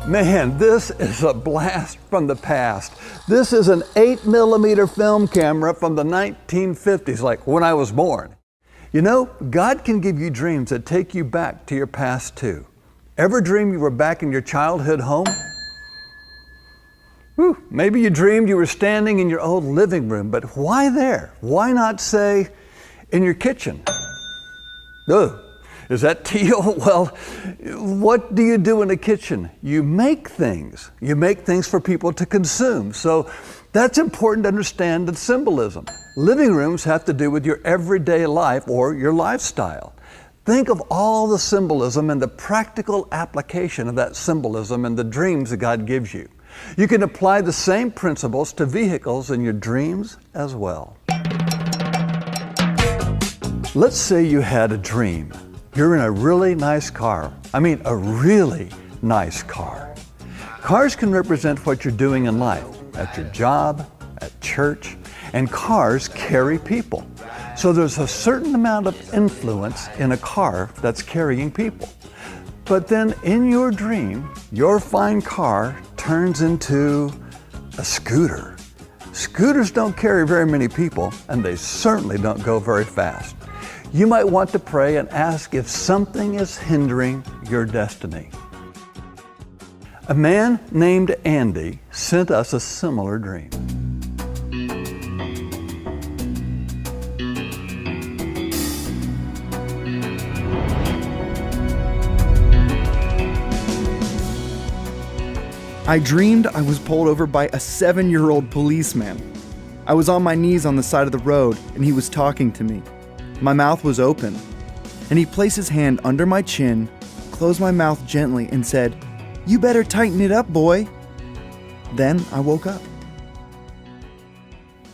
Man, this is a blast from the past. This is an 8mm film camera from the 1950s, like when I was born. You know, God can give you dreams that take you back to your past too. Ever dream you were back in your childhood home? Whew, maybe you dreamed you were standing in your old living room, but why there? Why not, say, in your kitchen? Ugh. Is that teal? Well, what do you do in the kitchen? You make things. You make things for people to consume. So that's important to understand the symbolism. Living rooms have to do with your everyday life or your lifestyle. Think of all the symbolism and the practical application of that symbolism in the dreams that God gives you. You can apply the same principles to vehicles in your dreams as well. Let's say you had a dream. You're in a really nice car. I mean, a really nice car. Cars can represent what you're doing in life, at your job, at church, and cars carry people. So there's a certain amount of influence in a car that's carrying people. But then in your dream, your fine car turns into a scooter. Scooters don't carry very many people, and they certainly don't go very fast. You might want to pray and ask if something is hindering your destiny. A man named Andy sent us a similar dream. I dreamed I was pulled over by a 7-year-old policeman. I was on my knees on the side of the road and he was talking to me. My mouth was open, and he placed his hand under my chin, closed my mouth gently, and said, "You better tighten it up, boy." Then I woke up.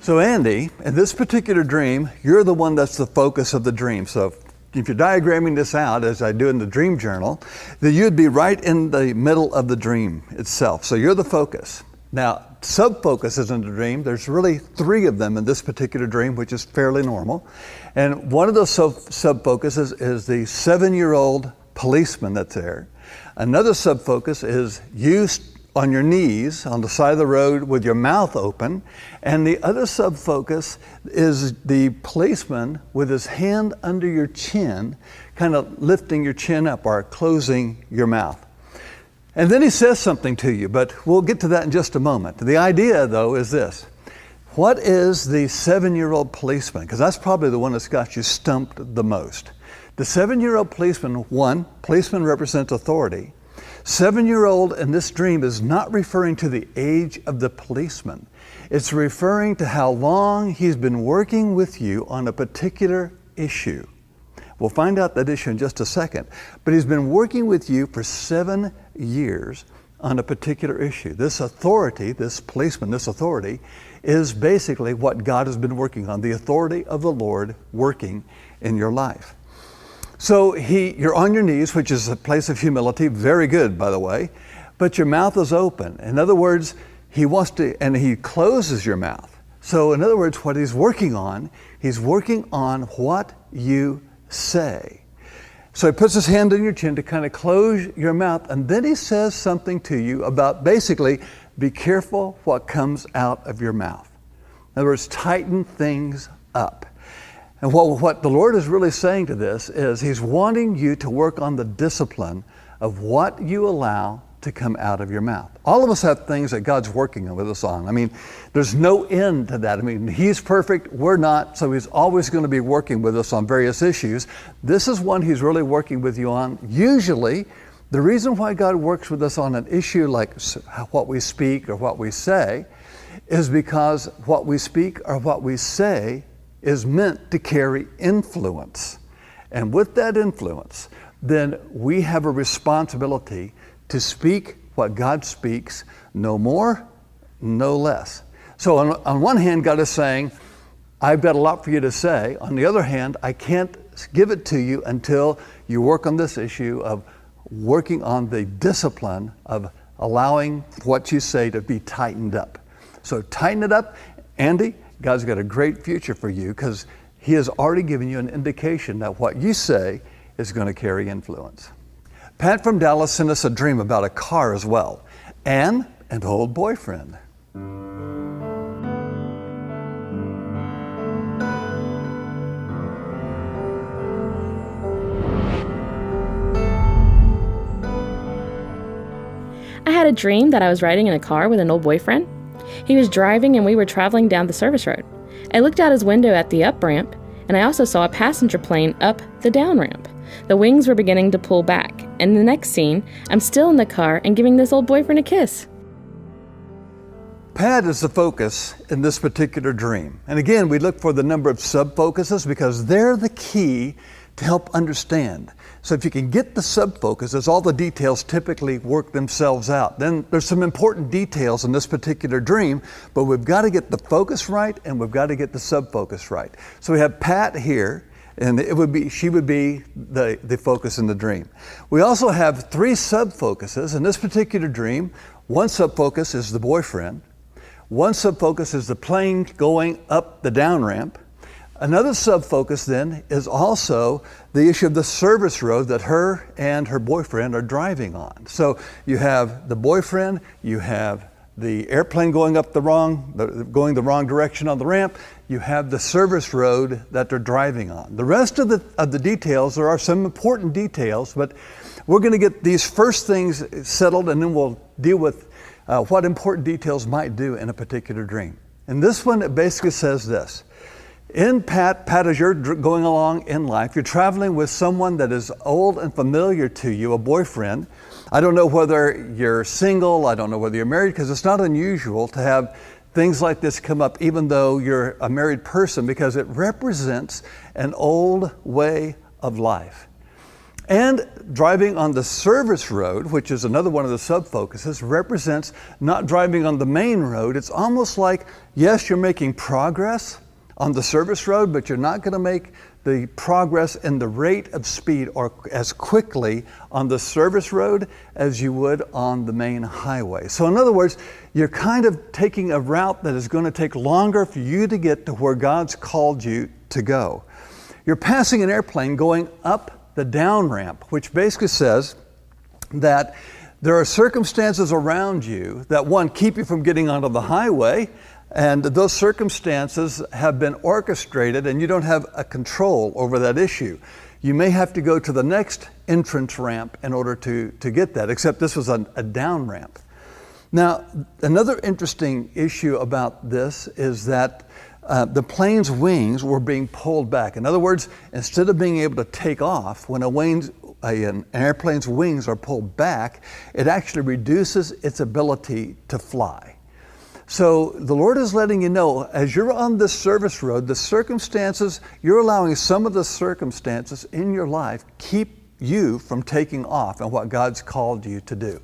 So Andy, in this particular dream, you're the one that's the focus of the dream. So if you're diagramming this out, as I do in the dream journal, then you'd be right in the middle of the dream itself. So you're the focus. Now, sub-focuses in the dream, there's really 3 of them in this particular dream, which is fairly normal. And one of those sub-focuses is the 7-year-old policeman that's there. Another sub-focus is you on your knees on the side of the road with your mouth open. And the other sub-focus is the policeman with his hand under your chin, kind of lifting your chin up or closing your mouth. And then he says something to you, but we'll get to that in just a moment. The idea, though, is this. What is the 7-year-old policeman? Because that's probably the one that's got you stumped the most. The 7-year-old policeman, policeman represents authority. 7-year-old in this dream is not referring to the age of the policeman. It's referring to how long he's been working with you on a particular issue. We'll find out that issue in just a second. But he's been working with you for 7 years on a particular issue. This authority, this policeman, this authority, is basically what God has been working on, the authority of the Lord working in your life. So you're on your knees, which is a place of humility, very good, by the way, but your mouth is open. In other words, he wants to, and he closes your mouth. So in other words, what he's working on what you say. So he puts his hand on your chin to kind of close your mouth, and then he says something to you about basically, be careful what comes out of your mouth. In other words, tighten things up. And what the Lord is really saying to this is he's wanting you to work on the discipline of what you allow to come out of your mouth. All of us have things that God's working with us on. I mean, there's no end to that. I mean, he's perfect, we're not, so he's always going to be working with us on various issues. This is one he's really working with you on. Usually, the reason why God works with us on an issue like what we speak or what we say is because what we speak or what we say is meant to carry influence. And with that influence, then we have a responsibility to speak what God speaks, no more, no less. So on one hand, God is saying, I've got a lot for you to say. On the other hand, I can't give it to you until you work on this issue of working on the discipline of allowing what you say to be tightened up. So tighten it up. Andy, God's got a great future for you because he has already given you an indication that what you say is going to carry influence. Pat from Dallas sent us a dream about a car as well, and an old boyfriend. I had a dream that I was riding in a car with an old boyfriend. He was driving and we were traveling down the service road. I looked out his window at the up ramp, and I also saw a passenger plane up the down ramp. The wings were beginning to pull back, and in the next scene, I'm still in the car and giving this old boyfriend a kiss. Pat is the focus in this particular dream. And again, we look for the number of sub-focuses because they're the key to help understand. So if you can get the sub-focuses, all the details typically work themselves out. Then there's some important details in this particular dream, but we've got to get the focus right and we've got to get the sub-focus right. So we have Pat here, and she would be the focus in the dream. We also have 3 sub-focuses in this particular dream. One sub-focus is the boyfriend. One sub-focus is the plane going up the down ramp. Another sub-focus then is also the issue of the service road that her and her boyfriend are driving on. So you have the boyfriend, you have the airplane going the wrong direction on the ramp, you have the service road that they're driving on. The rest of the details, there are some important details, but we're going to get these first things settled and then we'll deal with what important details might do in a particular dream. And this one, it basically says this. In Pat, as you're going along in life, you're traveling with someone that is old and familiar to you, a boyfriend. I don't know whether you're single, I don't know whether you're married, because it's not unusual to have things like this come up even though you're a married person, because it represents an old way of life. And driving on the service road, which is another one of the sub-focuses, represents not driving on the main road. It's almost like, yes, you're making progress on the service road, but you're not going to make the progress in the rate of speed or as quickly on the service road as you would on the main highway. So in other words, you're kind of taking a route that is going to take longer for you to get to where God's called you to go. You're passing an airplane going up the down ramp, which basically says that there are circumstances around you that, one, keep you from getting onto the highway, and those circumstances have been orchestrated and you don't have a control over that issue. You may have to go to the next entrance ramp in order to get that, except this was a down ramp. Now, another interesting issue about this is that the plane's wings were being pulled back. In other words, instead of being able to take off, when an airplane's wings are pulled back, it actually reduces its ability to fly. So the Lord is letting you know, as you're on this service road, the circumstances, you're allowing some of the circumstances in your life keep you from taking off and what God's called you to do.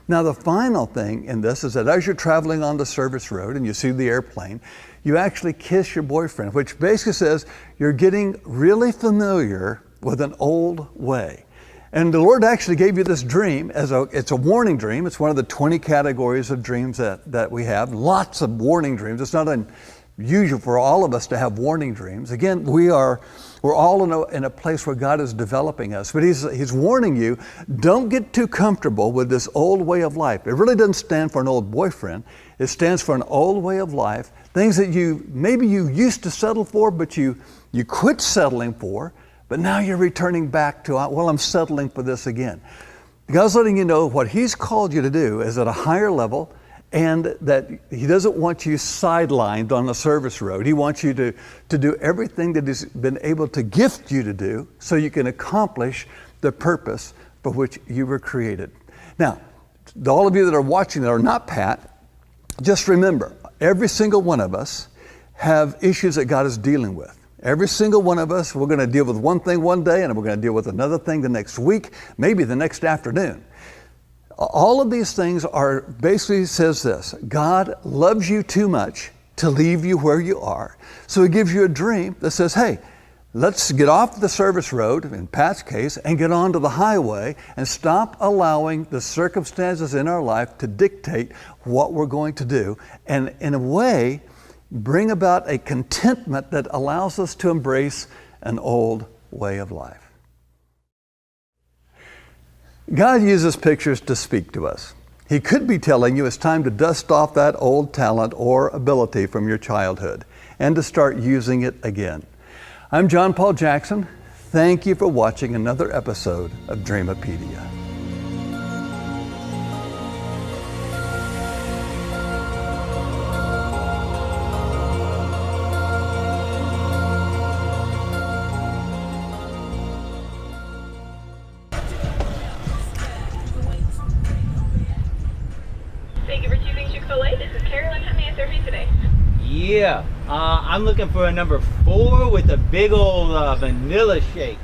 Now, the final thing in this is that as you're traveling on the service road and you see the airplane, you actually kiss your boyfriend, which basically says you're getting really familiar with an old way. And the Lord actually gave you this dream it's a warning dream. It's one of the 20 categories of dreams that we have. Lots of warning dreams. It's not unusual for all of us to have warning dreams. Again, we're all in a place where God is developing us. But He's warning you, don't get too comfortable with this old way of life. It really doesn't stand for an old boyfriend. It stands for an old way of life. Things that maybe you used to settle for, but you quit settling for. But now you're returning back to, I'm settling for this again. God's letting you know what He's called you to do is at a higher level, and that He doesn't want you sidelined on the service road. He wants you to do everything that He's been able to gift you to do so you can accomplish the purpose for which you were created. Now, all of you that are watching that are not Pat, just remember, every single one of us have issues that God is dealing with. Every single one of us, we're going to deal with one thing one day and we're going to deal with another thing the next week, maybe the next afternoon. All of these things are basically says this: God loves you too much to leave you where you are. So He gives you a dream that says, hey, let's get off the service road, in Pat's case, and get onto the highway and stop allowing the circumstances in our life to dictate what we're going to do. And in a way, bring about a contentment that allows us to embrace an old way of life. God uses pictures to speak to us. He could be telling you it's time to dust off that old talent or ability from your childhood and to start using it again. I'm John Paul Jackson. Thank you for watching another episode of Dreamipedia. Thank you for choosing Chick-fil-A. This is Carolyn. How may I serve you today? Yeah, I'm looking for a number 4 with a big old vanilla shake.